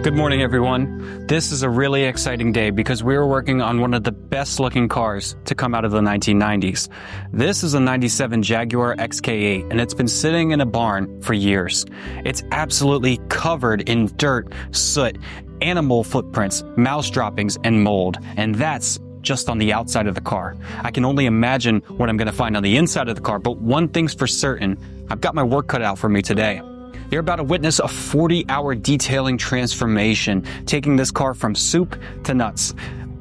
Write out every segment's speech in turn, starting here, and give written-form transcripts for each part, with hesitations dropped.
Good morning, everyone. This is a really exciting day because we're working on one of the best looking cars to come out of the 1990s. This is a 97 Jaguar XK8 and it's been sitting in a barn for years. It's absolutely covered in dirt, soot, animal footprints, mouse droppings, and mold. And that's just on the outside of the car. I can only imagine what I'm going to find on the inside of the car, but one thing's for certain, I've got my work cut out for me today. You're about to witness a 40-hour detailing transformation, taking this car from soup to nuts.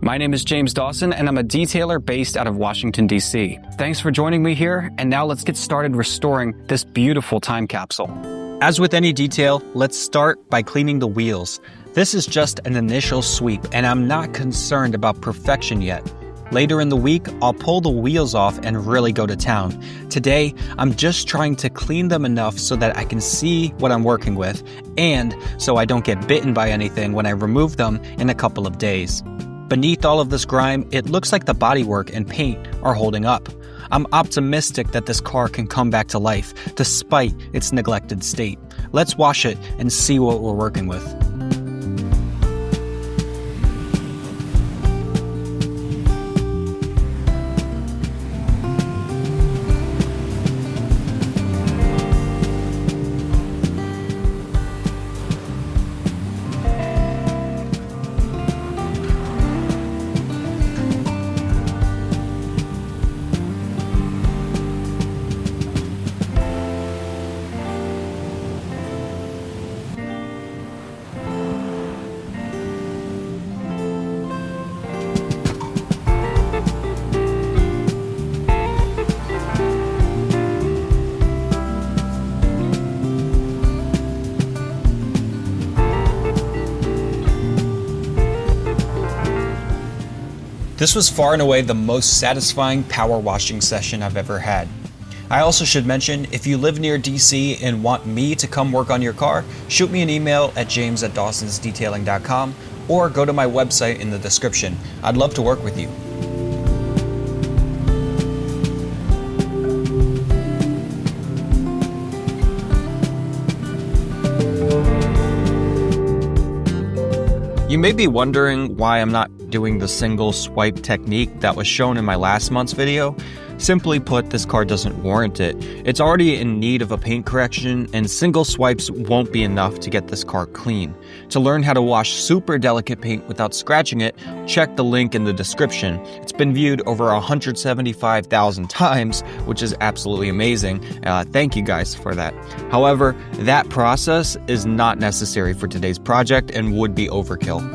My name is James Dawson, and I'm a detailer based out of Washington, D.C. Thanks for joining me here, and now let's get started restoring this beautiful time capsule. As with any detail, let's start by cleaning the wheels. This is just an initial sweep, and I'm not concerned about perfection yet. Later in the week, I'll pull the wheels off and really go to town. Today, I'm just trying to clean them enough so that I can see what I'm working with, and so I don't get bitten by anything when I remove them in a couple of days. Beneath all of this grime, it looks like the bodywork and paint are holding up. I'm optimistic that this car can come back to life, despite its neglected state. Let's wash it and see what we're working with. This was far and away the most satisfying power washing session I've ever had. I also should mention, if you live near DC and want me to come work on your car, shoot me an email at james@dawsonsdetailing.com or go to my website in the description. I'd love to work with you. You may be wondering why I'm not doing the single swipe technique that was shown in my last month's video. Simply put, this car doesn't warrant it. It's already in need of a paint correction, and single swipes won't be enough to get this car clean. To learn how to wash super delicate paint without scratching it, check the link in the description. It's been viewed over 175,000 times, which is absolutely amazing. Thank you guys for that. However, that process is not necessary for today's project and would be overkill.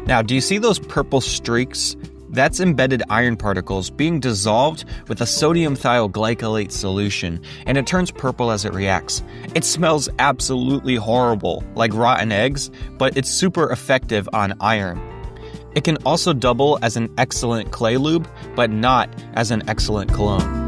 Now, do you see those purple streaks? That's embedded iron particles being dissolved with a sodium thioglycolate solution, and it turns purple as it reacts. It smells absolutely horrible, like rotten eggs, but it's super effective on iron. It can also double as an excellent clay lube, but not as an excellent cologne.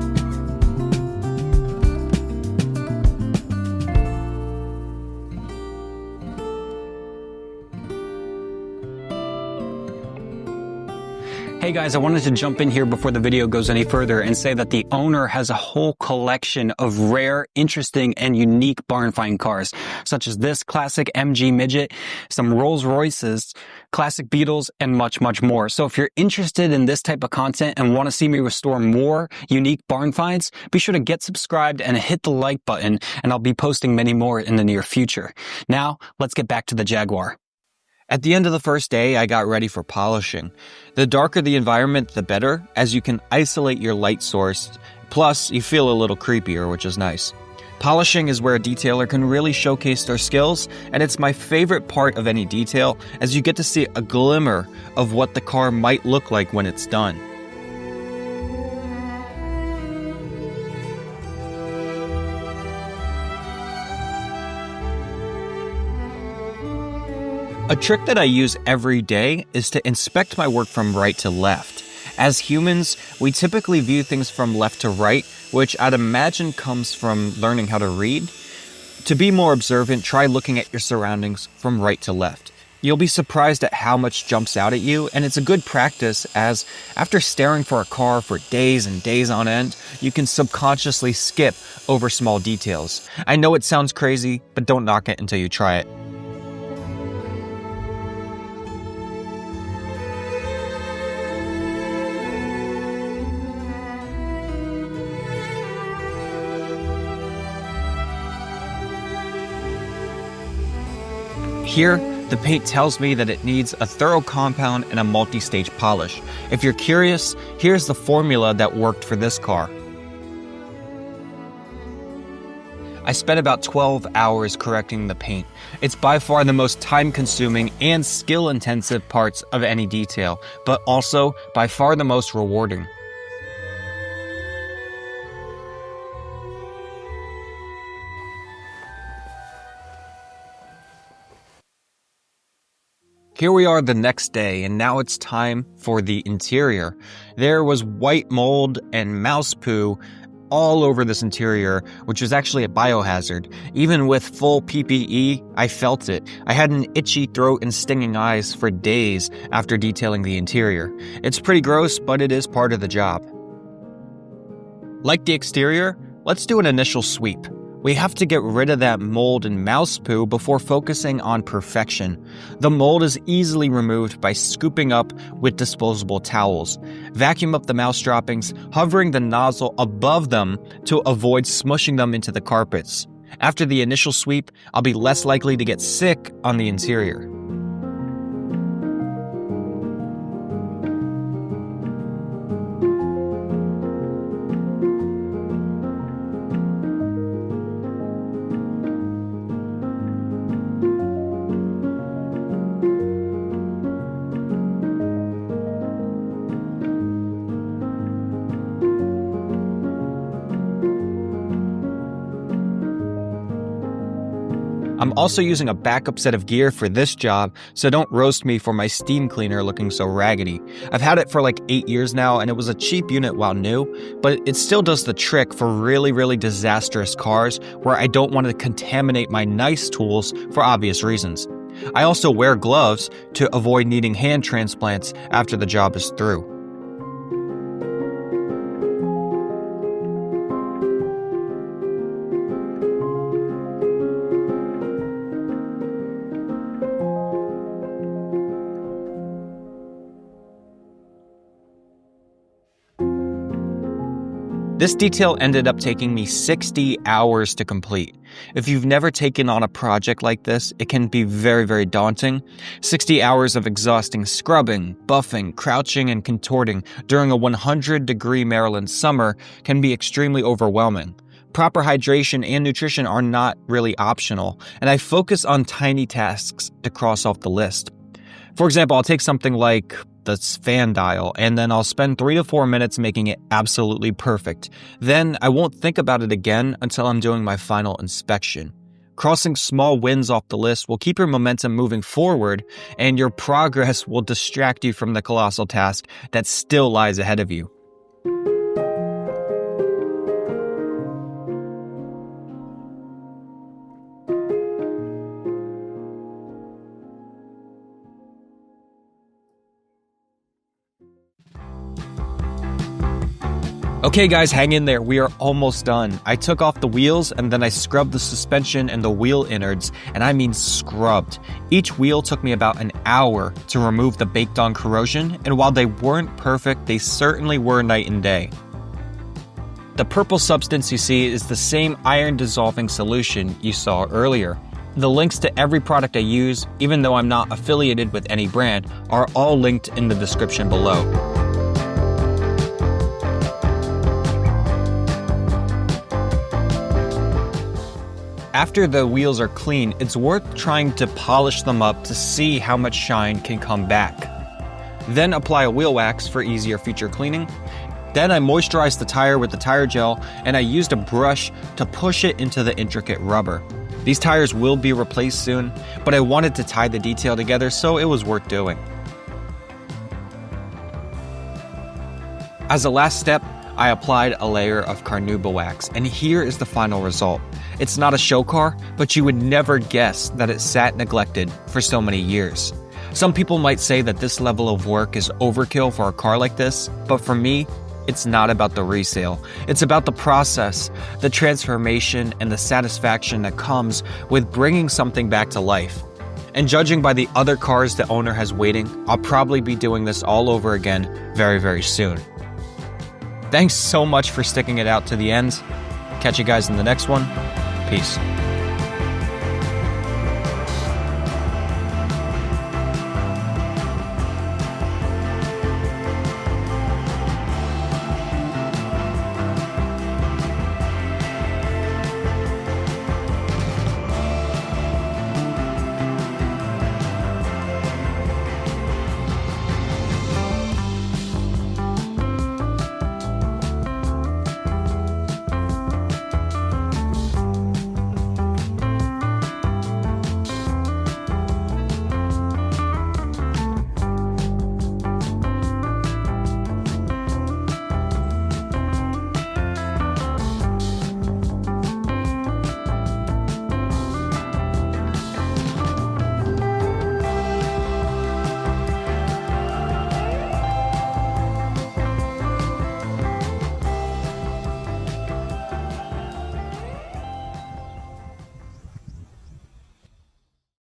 Hey guys, I wanted to jump in here before the video goes any further and say that the owner has a whole collection of rare, interesting, and unique barn find cars, such as this classic MG Midget, some Rolls Royces, classic Beetles, and much, much more. So if you're interested in this type of content and want to see me restore more unique barn finds, be sure to get subscribed and hit the like button, and I'll be posting many more in the near future. Now, let's get back to the Jaguar. At the end of the first day, I got ready for polishing. The darker the environment, the better, as you can isolate your light source. Plus, you feel a little creepier, which is nice. Polishing is where a detailer can really showcase their skills, and it's my favorite part of any detail, as you get to see a glimmer of what the car might look like when it's done. A trick that I use every day is to inspect my work from right to left. As humans, we typically view things from left to right, which I'd imagine comes from learning how to read. To be more observant, try looking at your surroundings from right to left. You'll be surprised at how much jumps out at you, and it's a good practice as after staring for a car for days and days on end, you can subconsciously skip over small details. I know it sounds crazy, but don't knock it until you try it. Here, the paint tells me that it needs a thorough compound and a multi-stage polish. If you're curious, here's the formula that worked for this car. I spent about 12 hours correcting the paint. It's by far the most time-consuming and skill-intensive parts of any detail, but also by far the most rewarding. Here we are the next day, and now it's time for the interior. There was white mold and mouse poo all over this interior, which was actually a biohazard. Even with full PPE, I felt it. I had an itchy throat and stinging eyes for days after detailing the interior. It's pretty gross, but it is part of the job. Like the exterior, let's do an initial sweep. We have to get rid of that mold and mouse poo before focusing on perfection. The mold is easily removed by scooping up with disposable towels. Vacuum up the mouse droppings, hovering the nozzle above them to avoid smushing them into the carpets. After the initial sweep, I'll be less likely to get sick on the interior. I'm also using a backup set of gear for this job, so don't roast me for my steam cleaner looking so raggedy. I've had it for like 8 years now, and it was a cheap unit while new, but it still does the trick for really disastrous cars where I don't want to contaminate my nice tools for obvious reasons. I also wear gloves to avoid needing hand transplants after the job is through. This detail ended up taking me 60 hours to complete. If you've never taken on a project like this, it can be very daunting. 60 hours of exhausting scrubbing, buffing, crouching, and contorting during a 100-degree Maryland summer can be extremely overwhelming. Proper hydration and nutrition are not really optional, and I focus on tiny tasks to cross off the list. For example, I'll take something like the fan dial, and then I'll spend 3 to 4 minutes making it absolutely perfect. Then I won't think about it again until I'm doing my final inspection. Crossing small wins off the list will keep your momentum moving forward, and your progress will distract you from the colossal task that still lies ahead of you. Okay guys, hang in there, we are almost done. I took off the wheels and then I scrubbed the suspension and the wheel innards, and I mean scrubbed. Each wheel took me about an hour to remove the baked on corrosion, and while they weren't perfect, they certainly were night and day. The purple substance you see is the same iron dissolving solution you saw earlier. The links to every product I use, even though I'm not affiliated with any brand, are all linked in the description below. After the wheels are clean, it's worth trying to polish them up to see how much shine can come back. Then apply a wheel wax for easier future cleaning. Then I moisturize the tire with the tire gel, and I used a brush to push it into the intricate rubber. These tires will be replaced soon, but I wanted to tie the detail together, so it was worth doing. As a last step, I applied a layer of carnauba wax, and here is the final result. It's not a show car, but you would never guess that it sat neglected for so many years. Some people might say that this level of work is overkill for a car like this, but for me, it's not about the resale. It's about the process, the transformation, and the satisfaction that comes with bringing something back to life. And judging by the other cars the owner has waiting, I'll probably be doing this all over again very, very soon. Thanks so much for sticking it out to the end. Catch you guys in the next one. Peace.